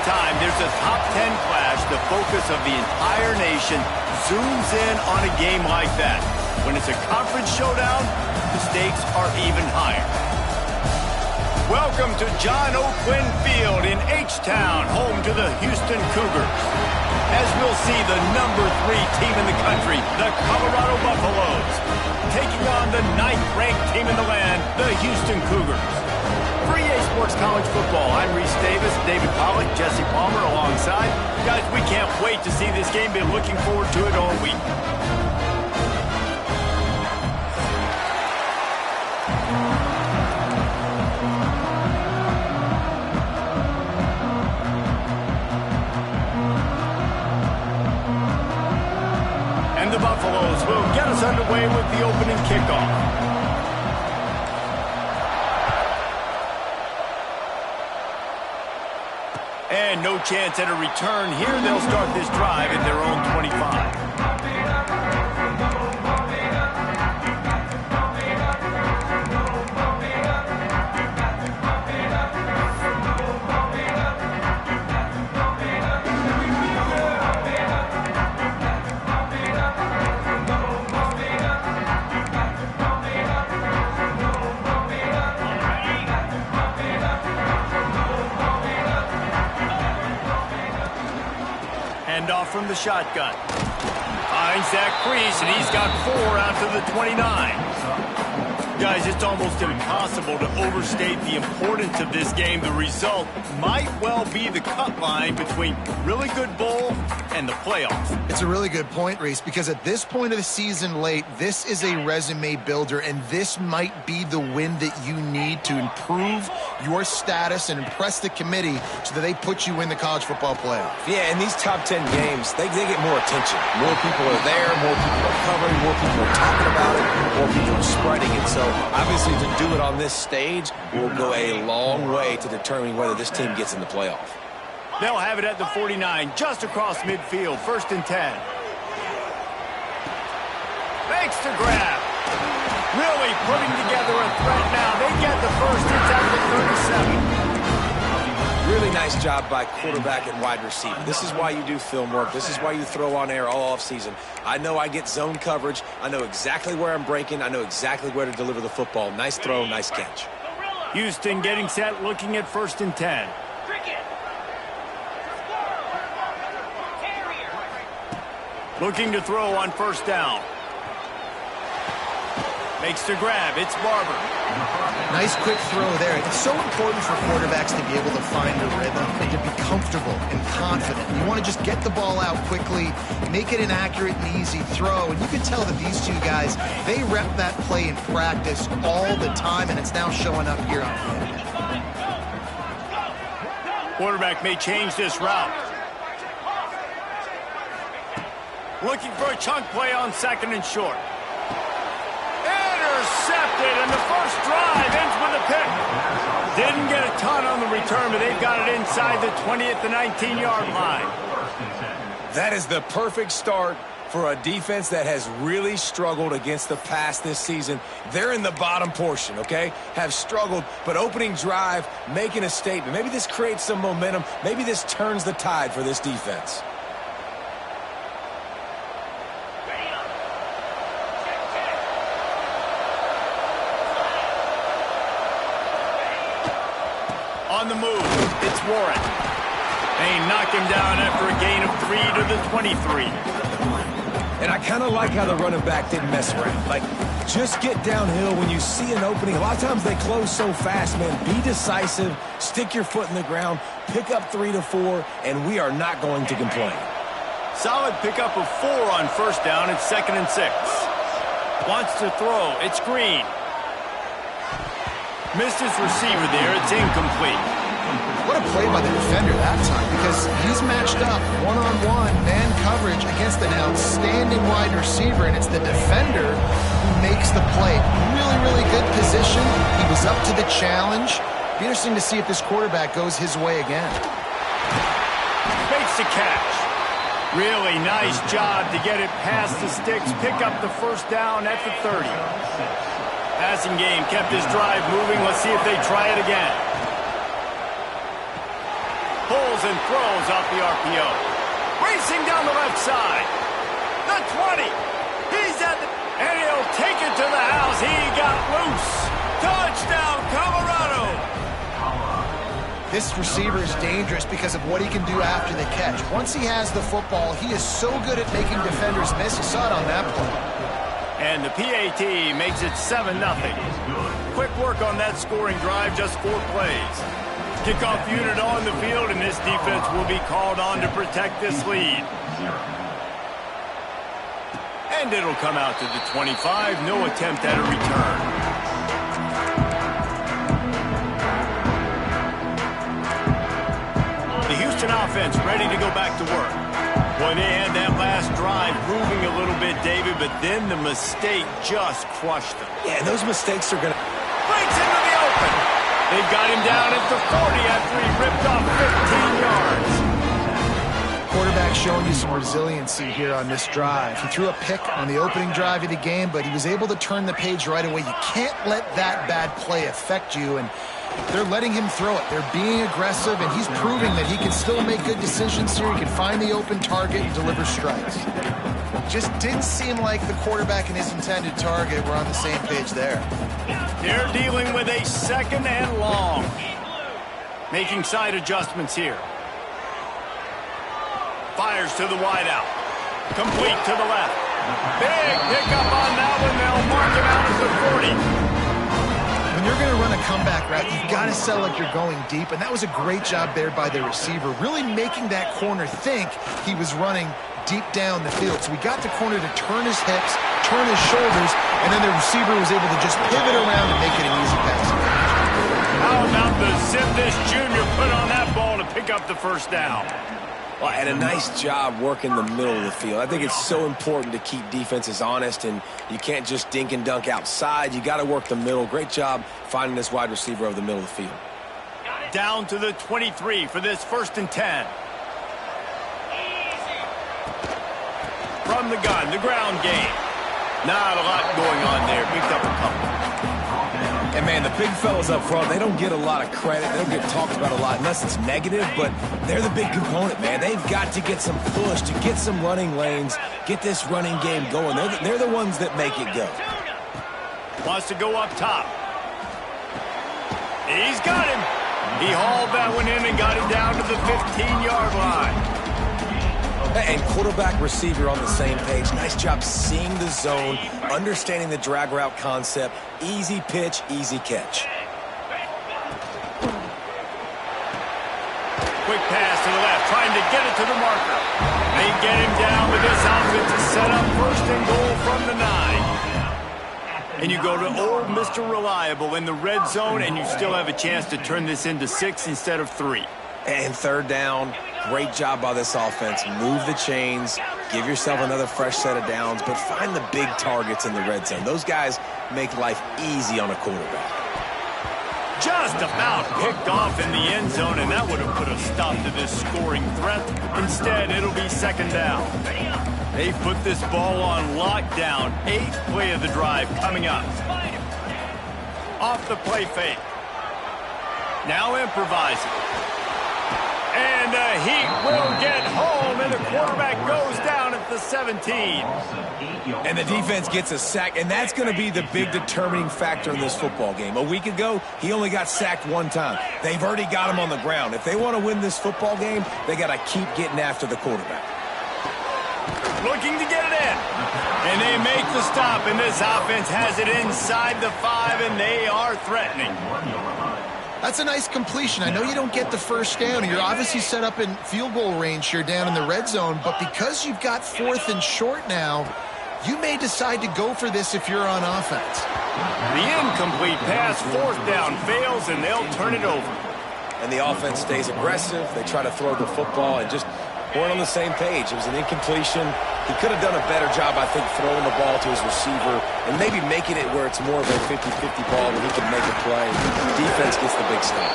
time there's a top 10 clash, the focus of the entire nation zooms in on a game like that. When it's a conference showdown, the stakes are even higher. Welcome to John O'Quinn Field in H-Town, home to the Houston Cougars. As we'll see, the number 3 team in the country, the Colorado Buffaloes, taking on the 9th-ranked team in the land, the Houston Cougars. For EA Sports College Football, I'm Reese Davis, David Pollack, Jesse Palmer alongside. Guys, we can't wait to see this game. Been looking forward to it all week. And the Buffaloes will get us underway with the opening kickoff. And no chance at a return here. They'll start this drive at their own 25. Off from the shotgun. Finds Zach Priest, and he's got 4 out to the 29. Guys, it's almost impossible to overstate the importance of this game. The result might well be the cut line between really good bowl and the playoffs. It's a really good point, Reese, because at this point of the season late, this is a resume builder, and this might be the win that you need to improve your status and impress the committee so that they put you in the college football playoff. Yeah, in these top 10 games, they get more attention. More people are there, more people are covering, more people are talking about it, more people are spreading it. So obviously to do it on this stage will go a long way to determining whether this team gets in the playoff. They'll have it at the 49, just across midfield, 1st and 10. Makes the grab. Really putting together a threat now. They get the first. It's at the 37. Really nice job by quarterback and wide receiver. This is why you do film work. This is why you throw on air all offseason. I know I get zone coverage. I know exactly where I'm breaking. I know exactly where to deliver the football. Nice throw, nice catch. Houston getting set, looking at 1st and 10. Looking to throw on 1st down. Makes the grab. It's Barber. Nice quick throw there. It's so important for quarterbacks to be able to find a rhythm and to be comfortable and confident. You want to just get the ball out quickly, make it an accurate and easy throw. And you can tell that these two guys, they rep that play in practice all the time, and it's now showing up here on field. Quarterback may change this route. Looking for a chunk play on 2nd and short. Intercepted, and the first drive ends with a pick. Didn't get a ton on the return, but they've got it inside the 20 at the 19-yard line. That is the perfect start for a defense that has really struggled against the pass this season. They're in the bottom portion, okay? Have struggled, but opening drive, making a statement. Maybe this creates some momentum. Maybe this turns the tide for this defense. On the move, it's Warren. They knock him down after a gain of 3 to the 23. And I kind of like how the running back didn't mess around. Like, just get downhill when you see an opening. A lot of times they close so fast, man. Be decisive, stick your foot in the ground, pick up 3 to 4, and we are not going to complain. Solid pickup of 4 on 1st down. It's 2nd and 6. Wants to throw. It's Green. Missed his receiver there. It's incomplete. What a play by the defender that time, because he's matched up one-on-one man coverage against an outstanding wide receiver, and it's the defender who makes the play. Really, really good position. He was up to the challenge. Be interesting to see if this quarterback goes his way again. Makes the catch. Really nice job to get it past the sticks. Pick up the 1st down at the 30. Passing game kept his drive moving. Let's see if they try it again. Pulls scrambles and throws off the RPO. Racing down the left side. The 20. He's at the... And he'll take it to the house. He got loose. Touchdown, Colorado. This receiver is dangerous because of what he can do after the catch. Once he has the football, he is so good at making defenders miss. You saw it on that play. And the PAT makes it 7-0. Quick work on that scoring drive, just 4 plays. Kickoff unit on the field, and this defense will be called on to protect this lead. And it'll come out to the 25. No attempt at a return. The Houston offense ready to go back to work. Boy, they had that last drive moving a little bit, David, but then the mistake just crushed them. Yeah, and those mistakes are going to... Breaks into the open. They've got him down at the 40 after he ripped off 15 yards. Quarterback showing you some resiliency here on this drive. He threw a pick on the opening drive of the game, but he was able to turn the page right away. You can't let that bad play affect you, and they're letting him throw it. They're being aggressive, and he's proving that he can still make good decisions here. He can find the open target and deliver strikes. Just didn't seem like the quarterback and his intended target were on the same page there. They're dealing with a 2nd and long. Making side adjustments here. Fires to the wideout. Complete to the left. Big pickup on that one. They'll mark him out at the 40. When you're going to run a comeback route, you've got to sell like you're going deep, and that was a great job there by the receiver, really making that corner think he was running deep down the field. So we got the corner to turn his hips, turn his shoulders, and then the receiver was able to just pivot around and make it an easy pass. How about the zip this junior put on that ball to pick up the first down? Well, and a nice job working the middle of the field. I think it's so important to keep defenses honest, and you can't just dink and dunk outside. You got to work the middle. Great job finding this wide receiver over the middle of the field. Down to the 23 for this 1st and 10. From the gun, the ground game. Not a lot going on there. Picked up a couple. And, man, the big fellas up front, they don't get a lot of credit. They don't get talked about a lot unless it's negative, but they're the big component, man. They've got to get some push, to get some running lanes, get this running game going. They're the ones that make it go. Wants to go up top. He's got him. He hauled that one in and got him down to the 15-yard line. And quarterback receiver on the same page. Nice job seeing the zone, understanding the drag route concept. Easy pitch, easy catch. Quick pass to the left, trying to get it to the marker. They get him down with this outfit to set up 1st and goal from the 9. And you go to old Mr. Reliable in the red zone, and you still have a chance to turn this into 6 instead of 3. And 3rd down. Great job by this offense. Move the chains. Give yourself another fresh set of downs, but find the big targets in the red zone. Those guys make life easy on a quarterback. Just about picked off in the end zone, and that would have put a stop to this scoring threat. Instead, it'll be 2nd down. They put this ball on lockdown. 8th play of the drive coming up. Off the play fake. Now improvising. And the Heat will get home, and the quarterback goes down at the 17. And the defense gets a sack, and that's going to be the big determining factor in this football game. A week ago, he only got sacked 1 time. They've already got him on the ground. If they want to win this football game, they got to keep getting after the quarterback. Looking to get it in. And they make the stop, and this offense has it inside the 5, and they are threatening. That's a nice completion. I know you don't get the first down, and you're obviously set up in field goal range here down in the red zone, but because you've got 4th and short now, you may decide to go for this if you're on offense. The incomplete pass, 4th down, fails, and they'll turn it over. And the offense stays aggressive. They try to throw the football and just weren't on the same page. It was an incompletion. He could have done a better job, I think, throwing the ball to his receiver and maybe making it where it's more of a 50-50 ball where he can make a play. Defense gets the big stop.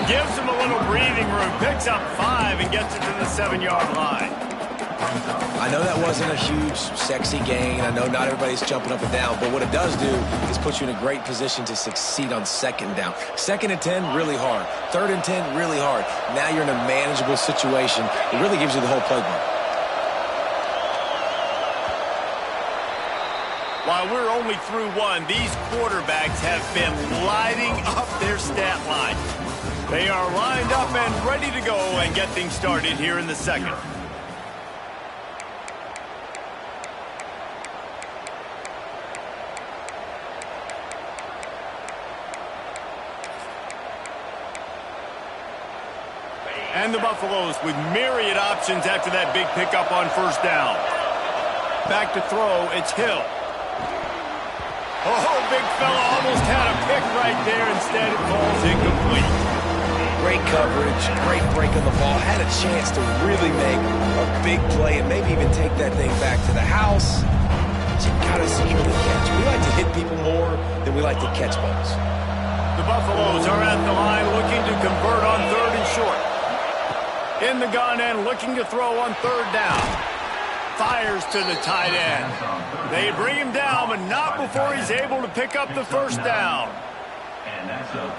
Gives him a little breathing room, picks up 5 and gets it to the 7-yard line. I know that wasn't a huge, sexy gain. I know not everybody's jumping up and down, but what it does do is put you in a great position to succeed on second down. 2nd and 10, really hard. 3rd and 10, really hard. Now you're in a manageable situation. It really gives you the whole playbook. While we're only through one, these quarterbacks have been lighting up their stat line. They are lined up and ready to go and get things started here in the second. And the Buffaloes with myriad options after that big pickup on 1st down. Back to throw, it's Hill. Oh, big fella almost had a pick right there. Instead, it falls incomplete. Great coverage, great break on the ball. Had a chance to really make a big play and maybe even take that thing back to the house. But you gotta secure the catch. We like to hit people more than we like to catch balls. The Buffaloes are at the line looking to convert on 3rd and short. In the gun and looking to throw on 3rd down. Fires to the tight end. They bring him down, but not before he's able to pick up the 1st down.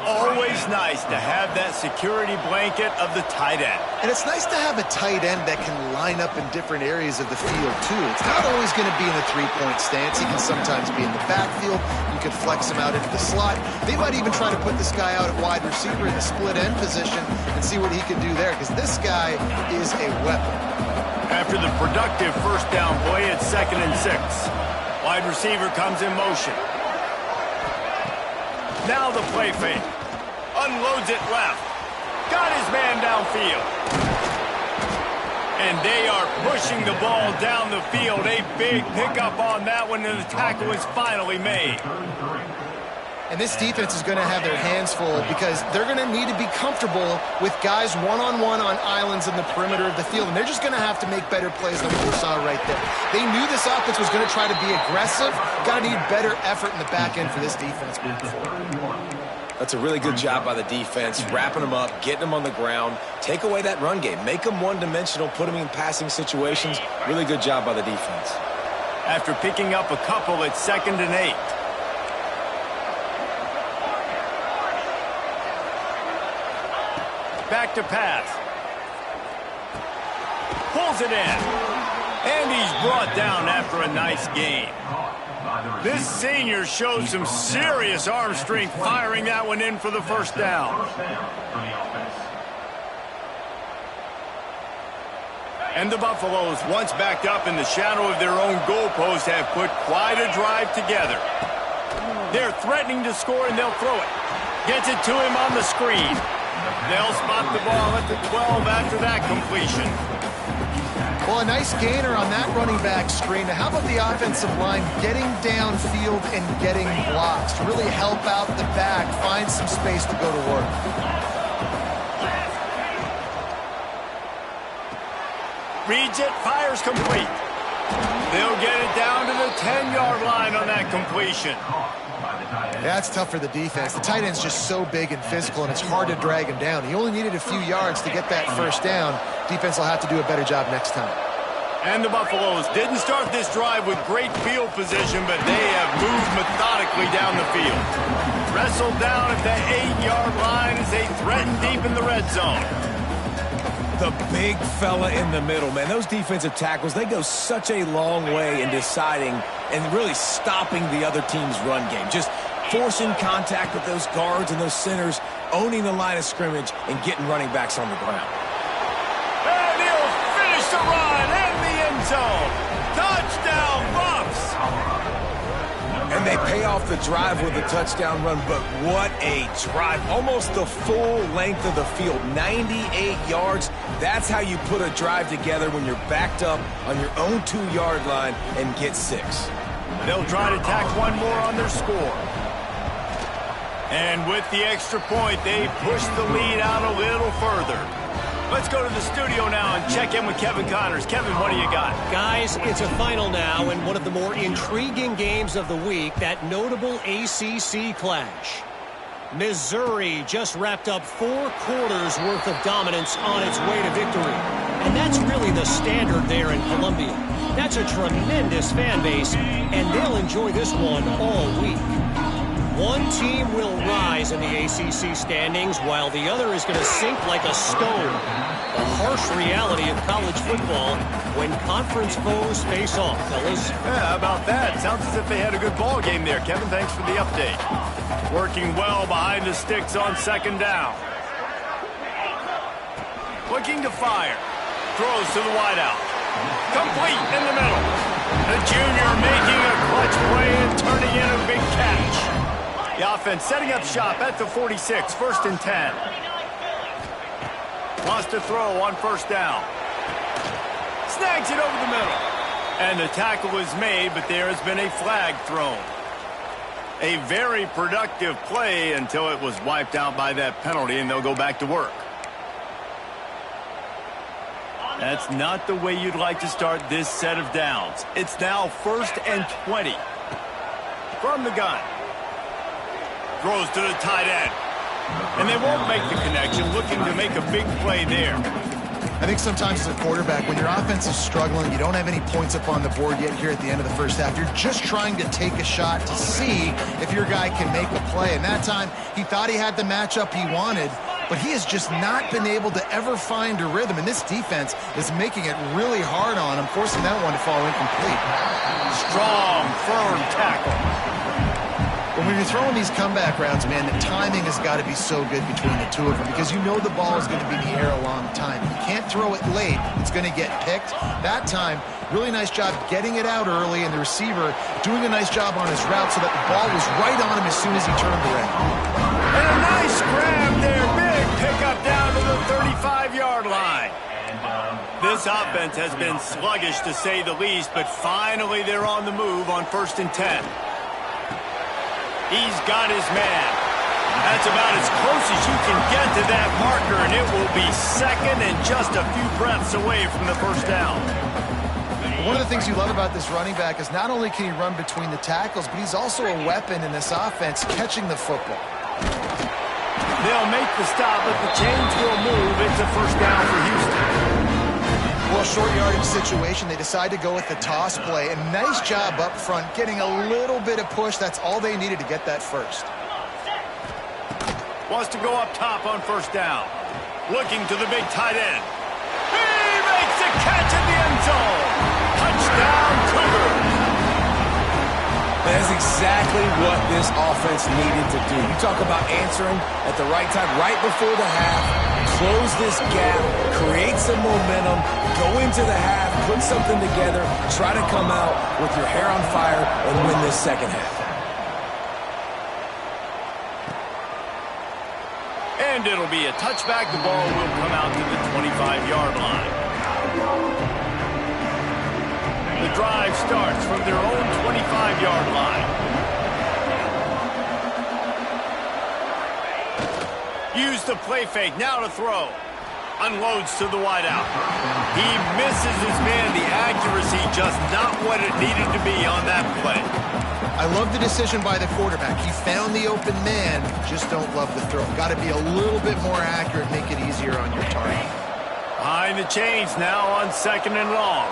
Always nice to have that security blanket of the tight end. And it's nice to have a tight end that can line up in different areas of the field, too. It's not always going to be in a three-point stance. He can sometimes be in the backfield. You could flex him out into the slot. They might even try to put this guy out at wide receiver in the split end position and see what he can do there, because this guy is a weapon. After the productive 1st down play, it's 2nd and 6. Wide receiver comes in motion. Now the play fake. Unloads it left. Got his man downfield. And they are pushing the ball down the field. A big pickup on that one, and the tackle is finally made. And this defense is going to have their hands full because they're going to need to be comfortable with guys one-on-one on islands in the perimeter of the field. And they're just going to have to make better plays than what we saw right there. They knew this offense was going to try to be aggressive. Got to need better effort in the back end for this defense moving forward. That's a really good job by the defense, wrapping them up, getting them on the ground. Take away that run game. Make them one-dimensional, put them in passing situations. Really good job by the defense. After picking up a couple, it's 2nd and 8. Back to pass. Pulls it in. And he's brought down after a nice gain. This senior shows some serious arm strength firing that one in for the 1st down. And the Buffaloes, once backed up in the shadow of their own goalpost, have put quite a drive together. They're threatening to score, and they'll throw it. Gets it to him on the screen. They'll spot the ball at the 12 after that completion. Well, a nice gainer on that running back screen. How about the offensive line getting downfield and getting blocks to really help out the back, find some space to go to work. Reads it, fires complete. They'll get it down to the 10-yard line on that completion. Yeah, it's tough for the defense. The tight end's just so big and physical, and it's hard to drag him down. He only needed a few yards to get that 1st down. Defense will have to do a better job next time. And the Buffaloes didn't start this drive with great field position, but they have moved methodically down the field. Wrestled down at the 8-yard line as they threaten deep in the red zone. The big fella in the middle, man. Those defensive tackles, they go such a long way in deciding and really stopping the other team's run game. Just forcing contact with those guards and those centers, owning the line of scrimmage, and getting running backs on the ground. And he'll finish the run in the end zone. Touchdown, Buffs! And they pay off the drive with a touchdown run, but what a drive. Almost the full length of the field, 98 yards. That's how you put a drive together when you're backed up on your own 2-yard line and get 6. They'll try to tack one more on their score. And with the extra point, they push the lead out a little further. Let's go to the studio now and check in with Kevin Connors. Kevin, what do you got? Guys, it's a final now in one of the more intriguing games of the week, that notable ACC clash. Missouri just wrapped up 4 quarters worth of dominance on its way to victory. And that's really the standard there in Columbia. That's a tremendous fan base, and they'll enjoy this one all week. One team will rise in the ACC standings while the other is going to sink like a stone. The harsh reality of college football when conference foes face off, fellas. Yeah, how about that? Sounds as if they had a good ball game there. Kevin, thanks for the update. Working well behind the sticks on second down. Looking to fire. Throws to the wideout. Complete in the middle. The junior making a clutch play and turning in a big catch. The offense setting up shop at the 46, 1st and 10. Wants to throw on first down. Snags it over the middle. And the tackle is made, but there has been a flag thrown. A very productive play until it was wiped out by that penalty, and they'll go back to work. That's not the way you'd like to start this set of downs. It's now 1st and 20. From the gun. Throws to the tight end. And they won't make the connection, looking to make a big play there. I think sometimes as a quarterback, when your offense is struggling, you don't have any points up on the board yet here at the end of the first half. You're just trying to take a shot to see if your guy can make a play. And that time, he thought he had the matchup he wanted, but he has just not been able to ever find a rhythm. And this defense is making it really hard on him, forcing that one to fall incomplete. Strong, firm tackle. When you're throwing these comeback routes, man, the timing has got to be so good between the two of them because you know the ball is going to be in the air a long time. You can't throw it late. It's going to get picked. That time, really nice job getting it out early, and the receiver doing a nice job on his route so that the ball was right on him as soon as he turned around. And a nice grab there. Big pickup down to the 35-yard line. This offense has been sluggish, to say the least, but finally they're on the move on 1st and 10. He's got his man. That's about as close as you can get to that marker, and it will be 2nd and just a few breaths away from the first down. One of the things you love about this running back is not only can he run between the tackles, but he's also a weapon in this offense catching the football. They'll make the stop, but the chains will move. It's a first down for Houston. Well, short yardage situation, they decide to go with the toss play. And nice job up front, getting a little bit of push. That's all they needed to get that first. Wants to go up top on first down. Looking to the big tight end. He makes a catch in the end zone. Touchdown, Cougars. That's exactly what this offense needed to do. You talk about answering at the right time, right before the half, close this gap, create some momentum, go into the half, put something together, try to come out with your hair on fire and win this second half. And it'll be a touchback. The ball will come out to the 25-yard line. The drive starts from their own 25-yard line. Use the play fake, now to throw. Unloads to the wideout. He misses his man. The accuracy just not what it needed to be on that play. I love the decision by the quarterback. He found the open man, just don't love the throw. Got to be a little bit more accurate, make it easier on your target. Behind the chains now on 2nd and long.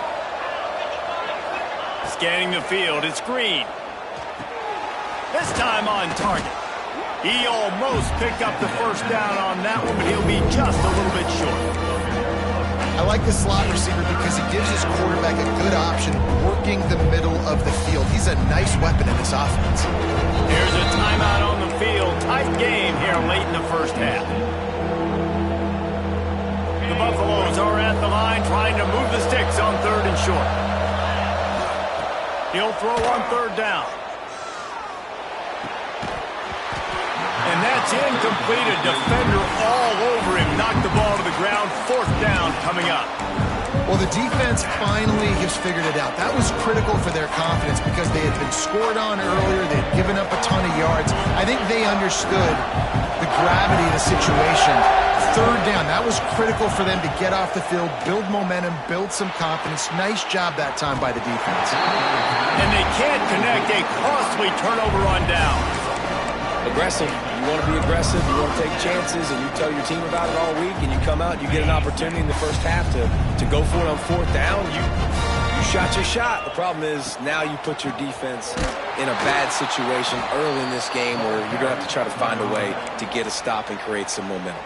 Scanning the field, it's Green. This time on target. He almost picked up the first down on that one, but he'll be just a little bit short. I like the slot receiver because he gives his quarterback a good option working the middle of the field. He's a nice weapon in this offense. Here's a timeout on the field. Tight game here late in the first half. The Buffaloes are at the line trying to move the sticks on 3rd and short. He'll throw on 3rd down. And that's incomplete. A defender all over him. Knocked the ball to the ground. 4th down coming up. Well, the defense finally has figured it out. That was critical for their confidence because they had been scored on earlier. They had given up a ton of yards. I think they understood the gravity of the situation. 3rd down, that was critical for them to get off the field, build momentum, build some confidence. Nice job that time by the defense. And they can't connect. A costly turnover on down. Aggressive. You want to be aggressive. You want to take chances, and you tell your team about it all week, and you come out, you get an opportunity in the first half to go for it on 4th down. You shot your shot. The problem is now you put your defense in a bad situation early in this game where you're going to have to try to find a way to get a stop and create some momentum.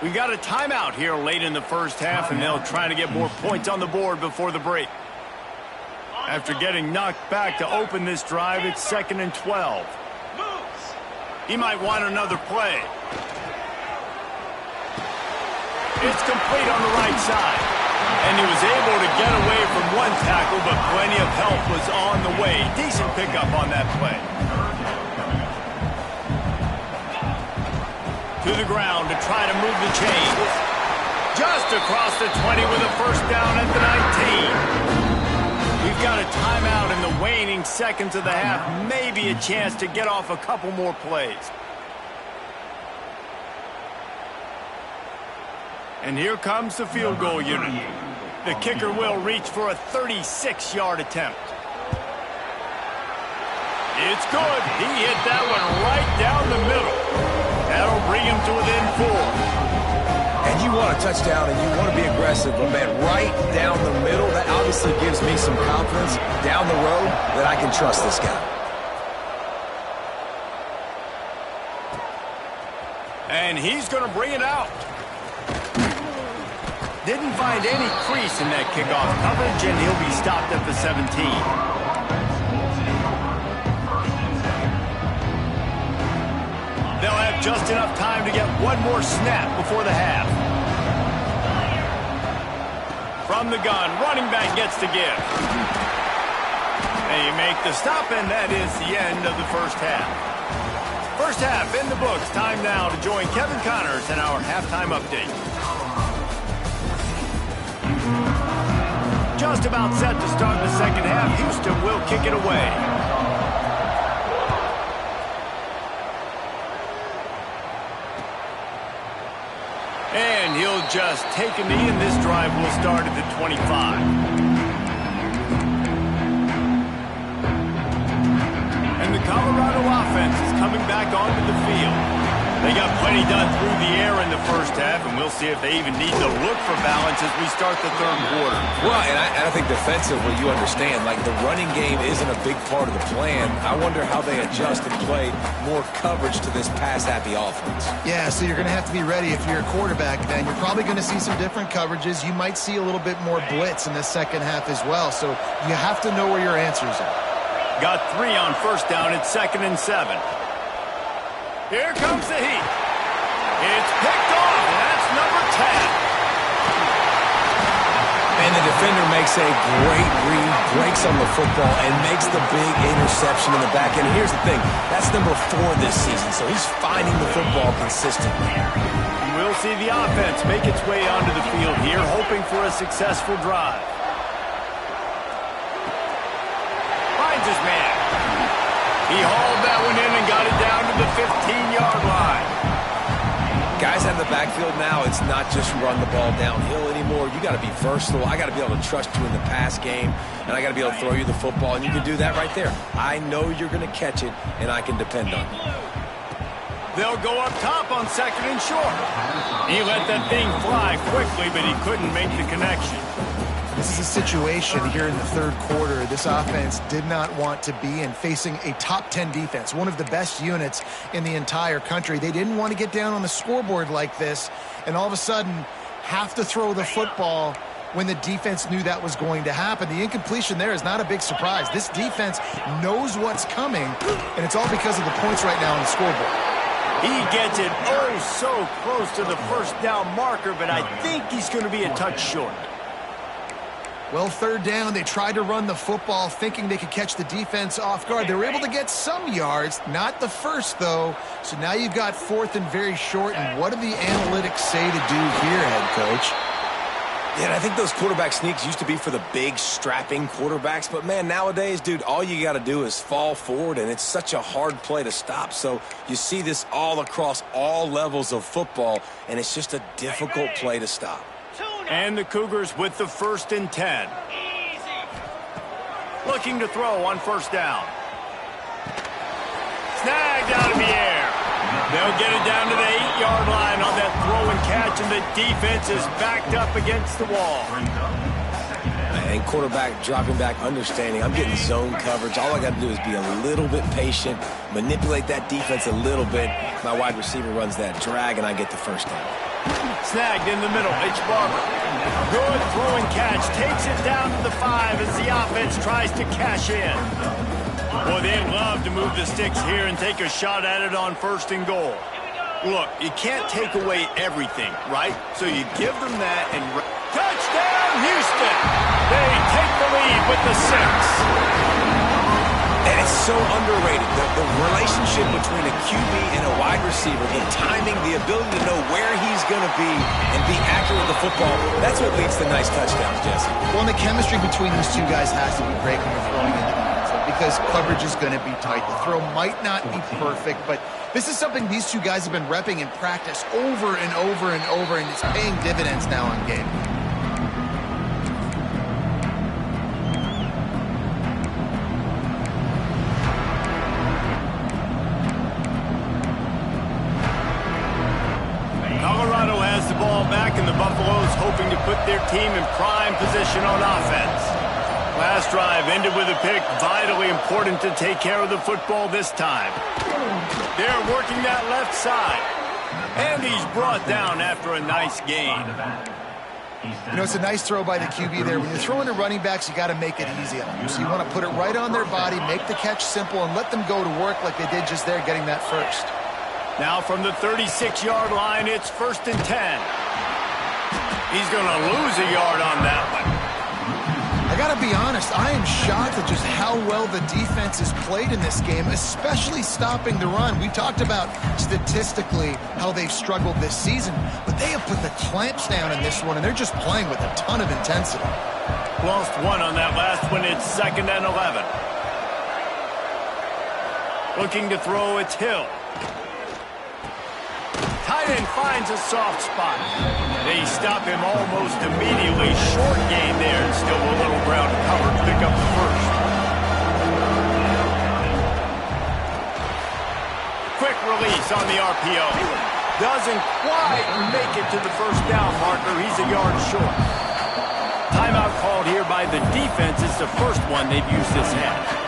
We got a timeout here late in the first half, and they'll try to get more points on the board before the break. After getting knocked back to open this drive, it's 2nd and 12. He might want another play. It's complete on the right side. And he was able to get away from one tackle, but plenty of help was on the way. Decent pickup on that play. To the ground to try to move the chains. Just across the 20 with a first down at the 19. We've got a timeout in the waning seconds of the half. Maybe a chance to get off a couple more plays. And here comes the field goal unit. The kicker will reach for a 36-yard attempt. It's good. He hit that one right down the middle. That'll bring him to within 4. And you want a touchdown and you want to be aggressive, but man, right down the middle, that obviously gives me some confidence down the road that I can trust this guy. And he's going to bring it out. Didn't find any crease in that kickoff coverage, and he'll be stopped at the 17. They'll have just enough time to get one more snap before the half. From the gun, running back gets the give. They make the stop, and that is the end of the first half. First half in the books. Time now to join Kevin Connors in our halftime update. Just about set to start the second half. Houston will kick it away. And he'll just take a knee, and this drive will start at the 25. And the Colorado offense is coming back onto the field. They got plenty done through the air in the first half, and we'll see if they even need to look for balance as we start the third quarter. Well, and I think defensively, you understand, like the running game isn't a big part of the plan. I wonder how they adjust and play more coverage to this pass-happy offense. Yeah, so you're going to have to be ready if you're a quarterback, then. You're probably going to see some different coverages. You might see a little bit more blitz in the second half as well, so you have to know where your answers are. Got 3 on first down. It's 2nd and 7. Here comes the heat. It's picked off, and that's number 10. And the defender makes a great read, breaks on the football, and makes the big interception in the back end. Here's the thing, that's number 4 this season, so he's finding the football consistently. We'll see the offense make its way onto the field here, hoping for a successful drive. Finds his man. He hauled that one in and got it down to the 15-yard line. Guys out of the backfield now, it's not just run the ball downhill anymore. You got to be versatile. I got to be able to trust you in the pass game, and I got to be able to throw you the football, and you can do that right there. I know you're going to catch it, and I can depend on you. They'll go up top on 2nd and short. He let that thing fly quickly, but he couldn't make the connection. This is a situation here in the third quarter this offense did not want to be in, facing a top 10 defense, one of the best units in the entire country. They didn't want to get down on the scoreboard like this and all of a sudden have to throw the football when the defense knew that was going to happen. The incompletion there is not a big surprise. This defense knows what's coming, and it's all because of the points right now on the scoreboard. He gets it oh so close to the first down marker, but I think he's going to be a touch short. Well, third down, they tried to run the football thinking they could catch the defense off guard. They were able to get some yards, not the first, though. So now you've got 4th and very short, and what do the analytics say to do here, head coach? Yeah, and I think those quarterback sneaks used to be for the big, strapping quarterbacks. But, man, nowadays, dude, all you got to do is fall forward, and it's such a hard play to stop. So you see this all across all levels of football, and it's just a difficult play to stop. And the Cougars with the 1st and 10. Looking to throw on first down. Snagged out of the air. They'll get it down to the 8-yard line on that throw and catch, and the defense is backed up against the wall. And quarterback dropping back, understanding I'm getting zone coverage. All I got to do is be a little bit patient, manipulate that defense a little bit. My wide receiver runs that drag, and I get the first down. Snagged in the middle, H. Barber. Good throwing catch, takes it down to the 5 as the offense tries to cash in. Well, they'd love to move the sticks here and take a shot at it on 1st and goal. Look, you can't take away everything, right? So you give them that and... Touchdown, Houston! They take the lead with the 6. And it's so underrated. The relationship between a QB and a wide receiver, the timing, the ability to know where he's going to be and be accurate with the football, that's what leads to nice touchdowns, Jesse. Well, and the chemistry between these two guys has to be great when you're throwing into the end zone because coverage is going to be tight. The throw might not be perfect, but this is something these two guys have been repping in practice over and over and over, and it's paying dividends now on game. Colorado has the ball back, and the Buffaloes hoping to put their team in prime position on offense. Last drive ended with a pick. Vitally important to take care of the football this time. They're working that left side. And he's brought down after a nice gain. You know, it's a nice throw by the QB there. When you're throwing to running backs, you got to make it easy on them. So you want to put it right on their body, make the catch simple, and let them go to work like they did just there, getting that first. Now from the 36-yard line, it's 1st and 10. He's going to lose a yard on that one. I got to be honest, I am shocked at just how well the defense has played in this game, especially stopping the run. We talked about statistically how they've struggled this season, but they have put the clamps down in this one, and they're just playing with a ton of intensity. Lost one on that last one. It's 2nd and 11. Looking to throw, it's Hill. Tight end finds a soft spot. They stop him almost immediately. Short gain there, and still a little ground to cover to pick up the first. Quick release on the RPO. Doesn't quite make it to the first down marker. He's a yard short. Timeout called here by the defense. It's the first one they've used this half.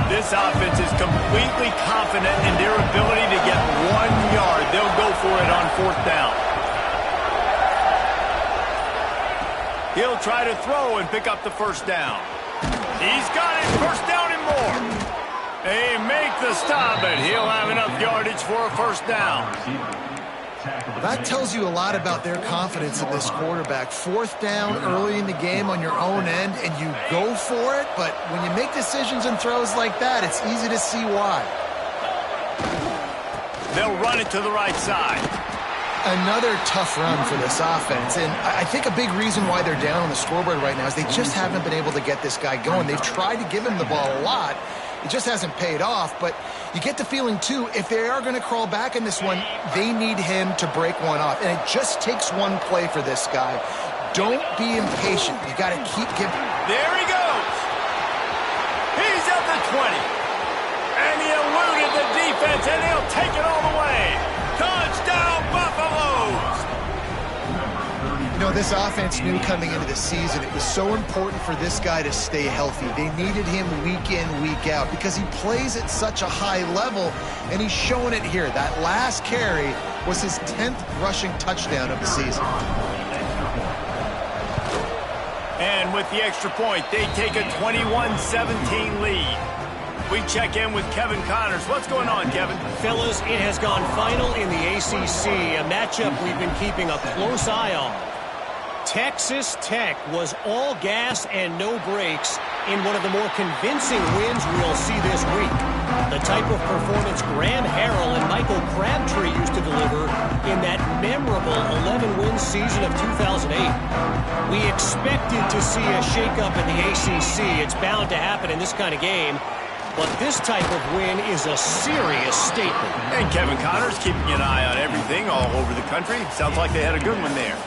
This offense is completely confident in their ability to get 1 yard. They'll go for it on 4th down. He'll try to throw and pick up the first down. He's got it. First down and more. They make the stop, and he'll have enough yardage for a first down. That tells you a lot about their confidence in this quarterback. 4th down early in the game on your own end, and you go for it, but when you make decisions and throws like that, it's easy to see why. They'll run it to the right side. Another tough run for this offense, and I think a big reason why they're down on the scoreboard right now is they just haven't been able to get this guy going. They've tried to give him the ball a lot. It just hasn't paid off, but you get the feeling, too, if they are going to crawl back in this one, they need him to break one off. And it just takes one play for this guy. Don't be impatient. You got to keep giving. There he goes. He's at the 20. And he eluded the defense, and he'll take it all the way. Touchdown, Buffaloes! You know, this offense knew coming into the season it was so important for this guy to stay healthy. They needed him week in, week out because he plays at such a high level, and he's showing it here. That last carry was his 10th rushing touchdown of the season. And with the extra point, they take a 21-17 lead. We check in with Kevin Connors. What's going on, Kevin? Fellas, it has gone final in the ACC, a matchup we've been keeping a close eye on. Texas Tech was all gas and no brakes in one of the more convincing wins we'll see this week. The type of performance Graham Harrell and Michael Crabtree used to deliver in that memorable 11-win season of 2008. We expected to see a shakeup in the ACC. It's bound to happen in this kind of game. But this type of win is a serious statement. And Kevin Connors keeping an eye on everything all over the country. Sounds like they had a good one there.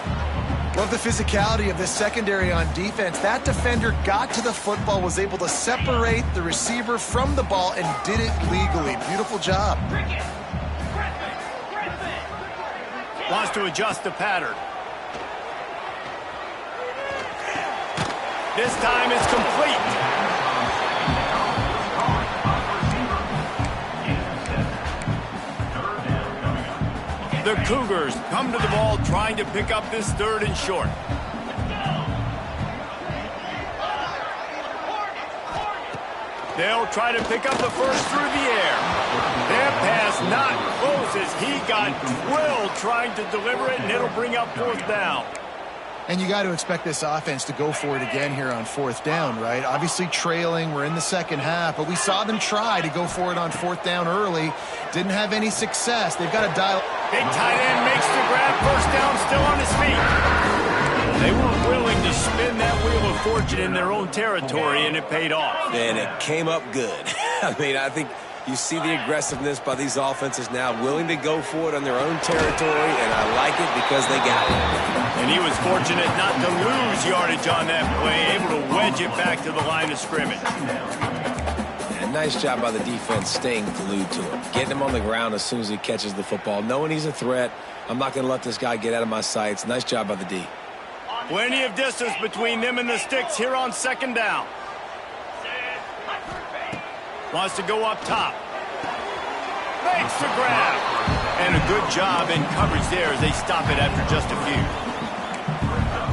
Love the physicality of this secondary on defense. That defender got to the football, was able to separate the receiver from the ball, and did it legally. Beautiful job. Wants to adjust the pattern. This time it's complete. The Cougars come to the ball trying to pick up this 3rd and short. They'll try to pick up the first through the air. Their pass not close as he got drilled trying to deliver it, and it'll bring up 4th down. And you got to expect this offense to go for it again here on 4th down, right? Obviously trailing, we're in the second half, but we saw them try to go for it on 4th down early. Didn't have any success. They've got to dial. Big tight end makes the grab, 1st down, still on his feet. They were willing to spin that wheel of fortune in their own territory, and it paid off. And it came up good. I mean, I think you see the aggressiveness by these offenses now, willing to go for it on their own territory, and I like it because they got it. And he was fortunate not to lose yardage on that play, able to wedge it back to the line of scrimmage. And nice job by the defense staying glued to him, getting him on the ground as soon as he catches the football, knowing he's a threat. I'm not going to let this guy get out of my sights. Nice job by the D. Plenty of distance between them and the sticks here on 2nd down. Wants to go up top. Makes the grab. And a good job in coverage there as they stop it after just a few.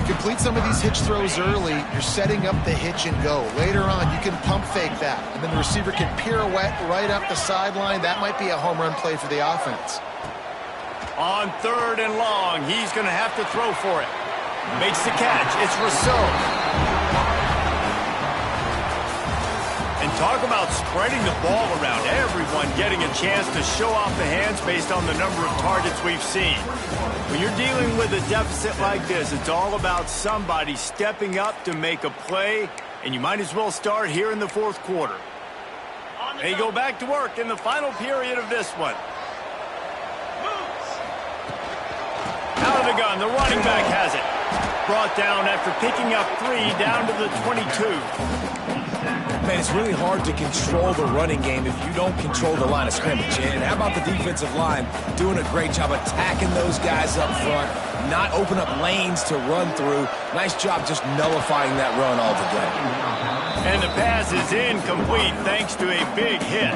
Complete some of these hitch throws early. You're setting up the hitch and go. Later on, you can pump fake that. And then the receiver can pirouette right up the sideline. That might be a home run play for the offense. On 3rd and long, he's going to have to throw for it. Makes the catch. It's Rousseau. And talk about spreading the ball around. Everyone getting a chance to show off the hands based on the number of targets we've seen. When you're dealing with a deficit like this, it's all about somebody stepping up to make a play, and you might as well start here in the 4th quarter. They go back to work in the final period of this one. Out of the gun, the running back has it. Brought down after picking up 3 down to the 22. Man, it's really hard to control the running game if you don't control the line of scrimmage. And how about the defensive line doing a great job attacking those guys up front, not open up lanes to run through. Nice job just nullifying that run altogether. And the pass is incomplete thanks to a big hit.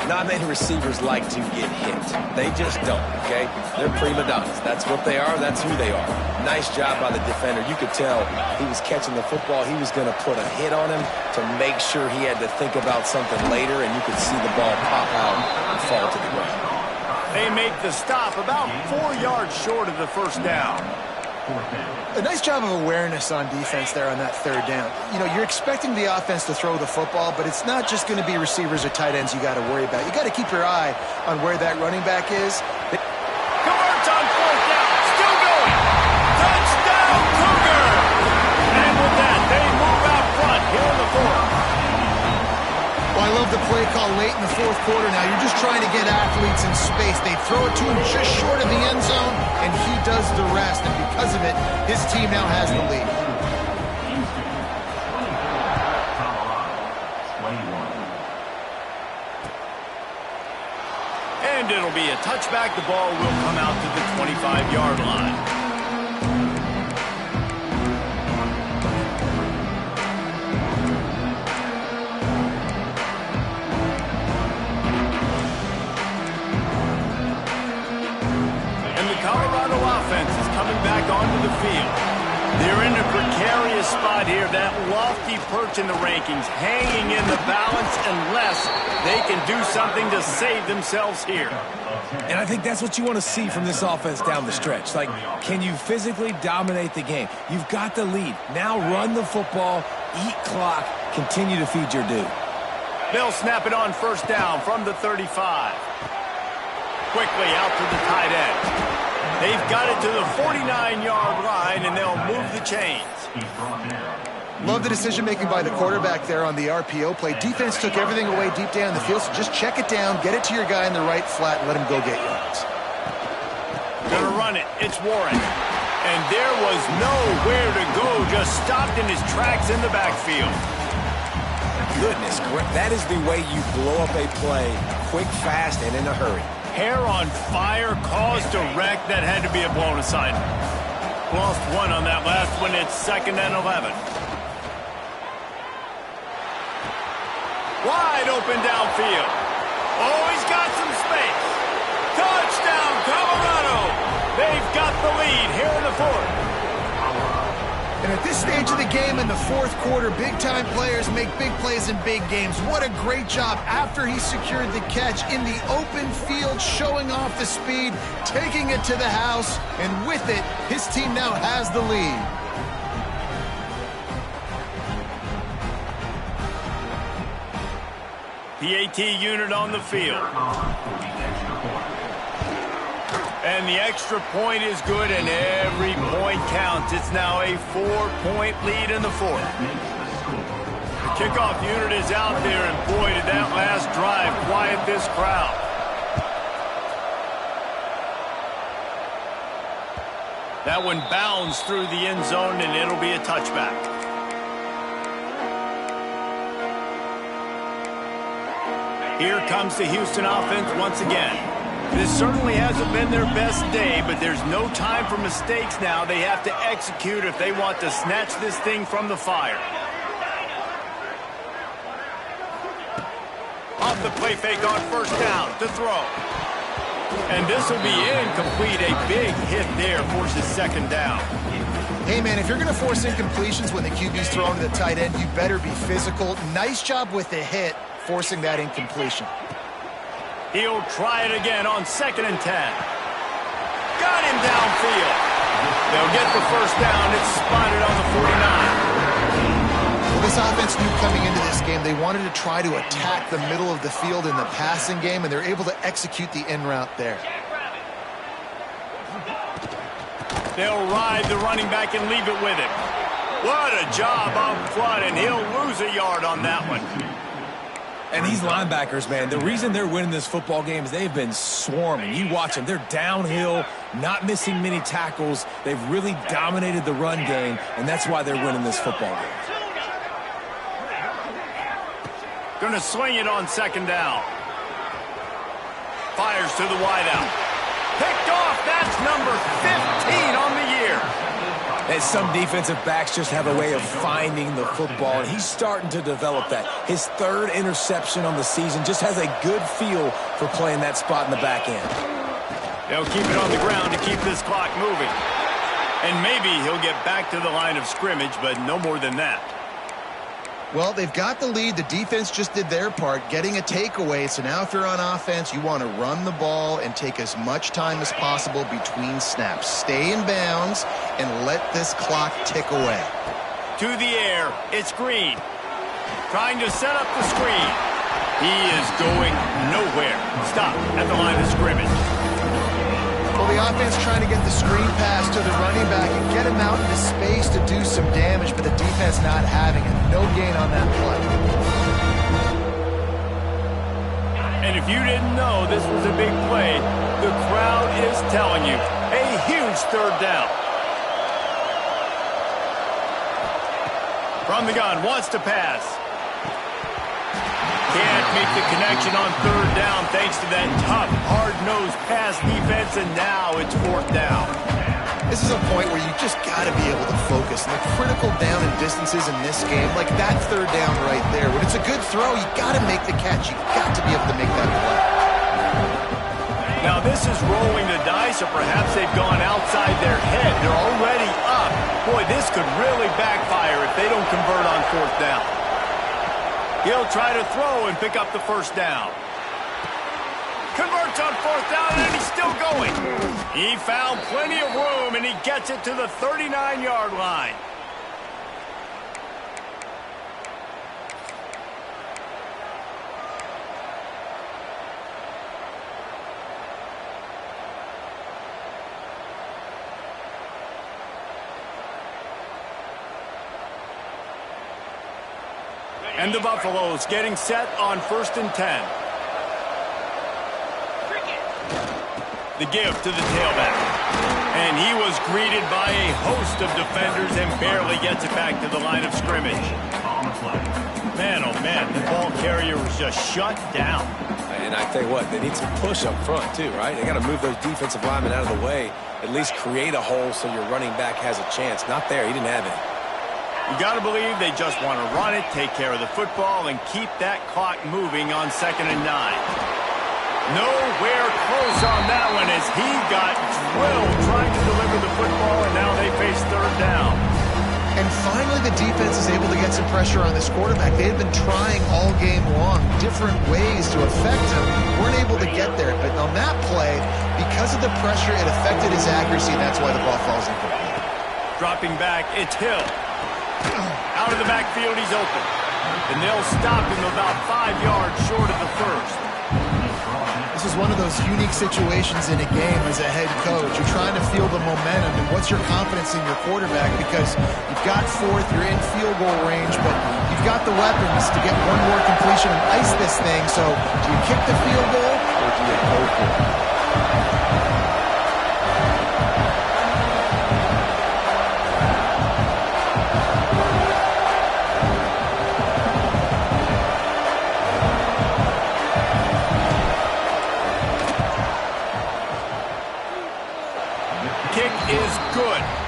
Not many receivers like to get hit. They just don't, okay? They're prima donnas. That's what they are. That's who they are. Nice job by the defender. You could tell he was catching the football. He was going to put a hit on him to make sure he had to think about something later, and you could see the ball pop out and fall to the ground. They make the stop about 4 yards short of the 1st down. A nice job of awareness on defense there on that 3rd down. You know, you're expecting the offense to throw the football, but it's not just going to be receivers or tight ends you got to worry about. You got to keep your eye on where that running back is. Converts on 4th down. Still going. Touchdown, Cougar! And with that, they move out front here in the 4th. Well, I love the play call late in the 4th quarter now. You're just trying to get athletes in space. They throw it to him just short of the end zone, and he does the rest. And because of it, his team now has the lead. And it'll be a touchback. The ball will come out to the 25-yard line. Colorado offense is coming back onto the field. They're in a precarious spot here, that lofty perch in the rankings, hanging in the balance unless they can do something to save themselves here. And I think that's what you want to see from this offense down the stretch. Like, can you physically dominate the game? You've got the lead. Now run the football, eat clock, continue to feed your dude. They'll snap it on 1st down from the 35. Quickly out to the tight end. They've got it to the 49-yard line, and they'll move the chains. Love the decision-making by the quarterback there on the RPO play. Defense took everything away deep down the field, so just check it down, get it to your guy in the right flat, and let him go get yards. Gonna run it. It's Warren. And there was nowhere to go, just stopped in his tracks in the backfield. Goodness, that is the way you blow up a play, quick, fast, and in a hurry. Hair on fire, caused a wreck. That had to be a blown assignment. Lost one on that last one. It's 2nd and 11. Wide open downfield. Oh, he's got some space. Touchdown, Colorado. They've got the lead here in the 4th. And at this stage of the game in the 4th quarter, big-time players make big plays in big games. What a great job after he secured the catch in the open field, showing off the speed, taking it to the house, and with it, his team now has the lead. PAT unit on the field. And the extra point is good, and every point counts. It's now a 4-point lead in the 4th. The kickoff unit is out there, and boy, did that last drive quiet this crowd. That one bounds through the end zone, and it'll be a touchback. Here comes the Houston offense once again. This certainly hasn't been their best day, but there's no time for mistakes now. They have to execute if they want to snatch this thing from the fire. Off the play fake on 1st down to throw. And this will be incomplete. A big hit there forces 2nd down. Hey, man, if you're going to force incompletions when the QB's throwing to the tight end, you better be physical. Nice job with the hit, forcing that incompletion. He'll try it again on 2nd and 10. Got him downfield. They'll get the 1st down. It's spotted on the 49. Well, this offense knew coming into this game they wanted to try to attack the middle of the field in the passing game, and they're able to execute the in route there. They'll ride the running back and leave it with him. What a job up front, and he'll lose a yard on that one. And these linebackers, man, the reason they're winning this football game is they've been swarming. You watch them. They're downhill, not missing many tackles. They've really dominated the run game, and that's why they're winning this football game. Going to swing it on 2nd down. Fires to the wideout. Picked off. That's number 15 on the year. And some defensive backs just have a way of finding the football, and he's starting to develop that. His 3rd interception on the season, just has a good feel for playing that spot in the back end. They'll keep it on the ground to keep this clock moving. And maybe he'll get back to the line of scrimmage, but no more than that. Well, they've got the lead. The defense just did their part, getting a takeaway. So now if you're on offense, you want to run the ball and take as much time as possible between snaps. Stay in bounds and let this clock tick away. To the air, it's Green. Trying to set up the screen. He is going nowhere. Stop at the line of scrimmage. Well, the offense trying to get the screen pass to the running back and get him out into space to do some damage, but the defense not having it. No gain on that play. And if you didn't know this was a big play, the crowd is telling you. A huge 3rd down. From the gun, wants to pass. Can't make the connection on 3rd down thanks to that tough, hard-nosed pass defense, and now it's 4th down. This is a point where you just got to be able to focus. And the critical down and distances in this game, like that 3rd down right there, when it's a good throw, you got to make the catch. You got to be able to make that play. Now this is rolling the dice, or perhaps they've gone outside their head. They're already up. Boy, this could really backfire if they don't convert on 4th down. He'll try to throw and pick up the 1st down. Converts on 4th down, and he's still going. He found plenty of room, and he gets it to the 39-yard line. And the Buffaloes getting set on 1st and 10. The give to the tailback. And he was greeted by a host of defenders and barely gets it back to the line of scrimmage. Man, oh man, the ball carrier was just shut down. And I tell you what, they need some push up front too, right? They got to move those defensive linemen out of the way, at least create a hole so your running back has a chance. Not there, he didn't have it. You got to believe they just want to run it, take care of the football, and keep that clock moving on 2nd and 9. Nowhere close on that one as he got drilled trying to deliver the football, and now they face 3rd down. And finally the defense is able to get some pressure on this quarterback. They had been trying all game long different ways to affect him. Weren't able to get there. But on that play, because of the pressure, it affected his accuracy, and that's why the ball falls incomplete. Dropping back, it's Hill. Out of the backfield, he's open. And they'll stop him about 5 yards short of the first. This is one of those unique situations in a game as a head coach. You're trying to feel the momentum, and what's your confidence in your quarterback? Because you've got 4th, you're in field goal range, but you've got the weapons to get one more completion and ice this thing. So do you kick the field goal or do you go for it?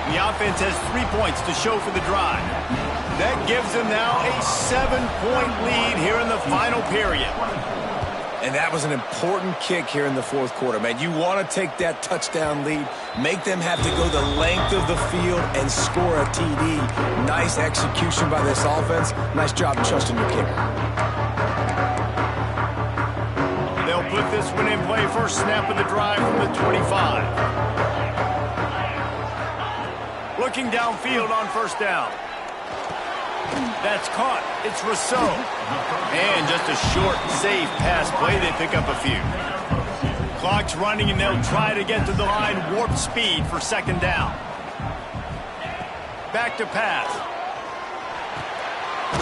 The offense has 3 points to show for the drive. That gives them now a 7-point lead here in the final period. And that was an important kick here in the 4th quarter, man. You want to take that touchdown lead, make them have to go the length of the field and score a TD. Nice execution by this offense. Nice job trusting your kicker. They'll put this one in play. First snap of the drive from the 25. Looking downfield on 1st down. That's caught. It's Rousseau. And just a short, safe pass play. They pick up a few. Clock's running, and they'll try to get to the line. Warp speed for 2nd down. Back to pass.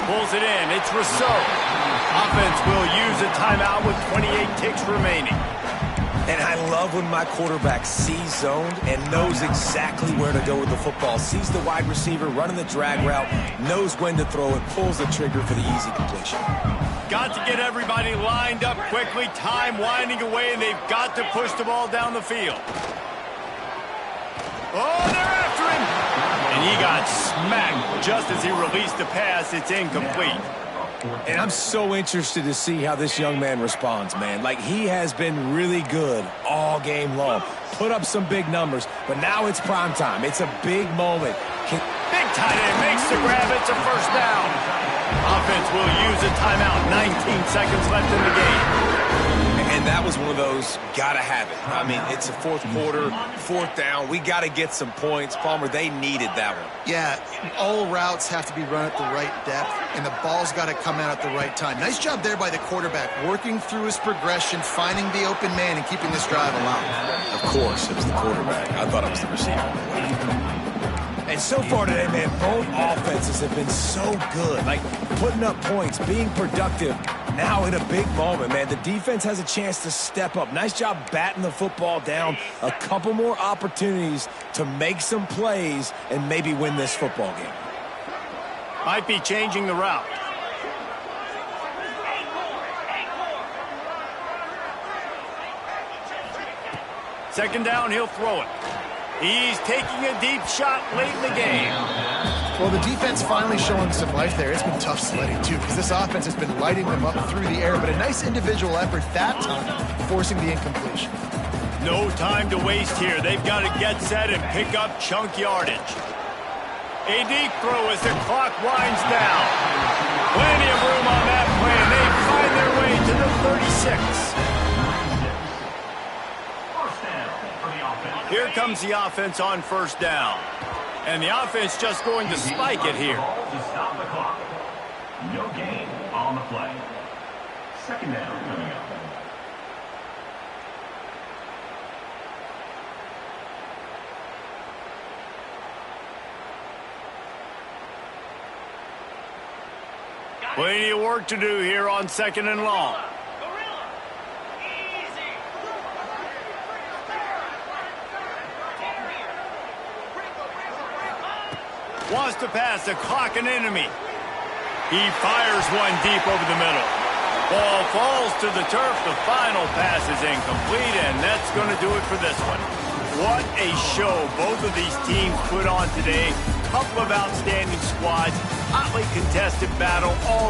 Pulls it in. It's Rousseau. Offense will use a timeout with 28 ticks remaining. And I love when my quarterback sees zoned and knows exactly where to go with the football. Sees the wide receiver running the drag route, knows when to throw it, pulls the trigger for the easy completion. Got to get everybody lined up quickly, time winding away, and they've got to push the ball down the field. Oh, they're after him! And he got smacked just as he released the pass. It's incomplete. And I'm so interested to see how this young man responds, man. Like, he has been really good all game long. Put up some big numbers, but now it's prime time. It's a big moment. Big tight end makes the grab. It's a 1st down. Offense will use a timeout. 19 seconds left in the game. And that was one of those, gotta have it. I mean, it's a 4th quarter, 4th down. We gotta get some points. Palmer, they needed that one. Yeah, all routes have to be run at the right depth, and the ball's got to come out at the right time. Nice job there by the quarterback, working through his progression, finding the open man, and keeping this drive alive. Of course, it was the quarterback. I thought it was the receiver. And so far today, man, both offenses have been so good. Like, putting up points, being productive. Now in a big moment, man, the defense has a chance to step up. Nice job batting the football down. A couple more opportunities to make some plays and maybe win this football game. Might be changing the route. Second down, he'll throw it. He's taking a deep shot late in the game. Well, the defense finally showing some life there. It's been tough sledding, too, because this offense has been lighting them up through the air, but a nice individual effort that time, forcing the incompletion. No time to waste here. They've got to get set and pick up chunk yardage. A deep throw as the clock winds down. Plenty of room on that play, and they find their way to the 36. Here comes the offense on 1st down. And the offense just going to spike it here. To stop the clock. No gain on the play. 2nd down coming up. Plenty of work to do here on 2nd and long. Wants to pass to clock an enemy. He fires one deep over the middle. Ball falls to the turf. The final pass is incomplete, and that's going to do it for this one. What a show both of these teams put on today. Couple of outstanding squads, hotly contested battle all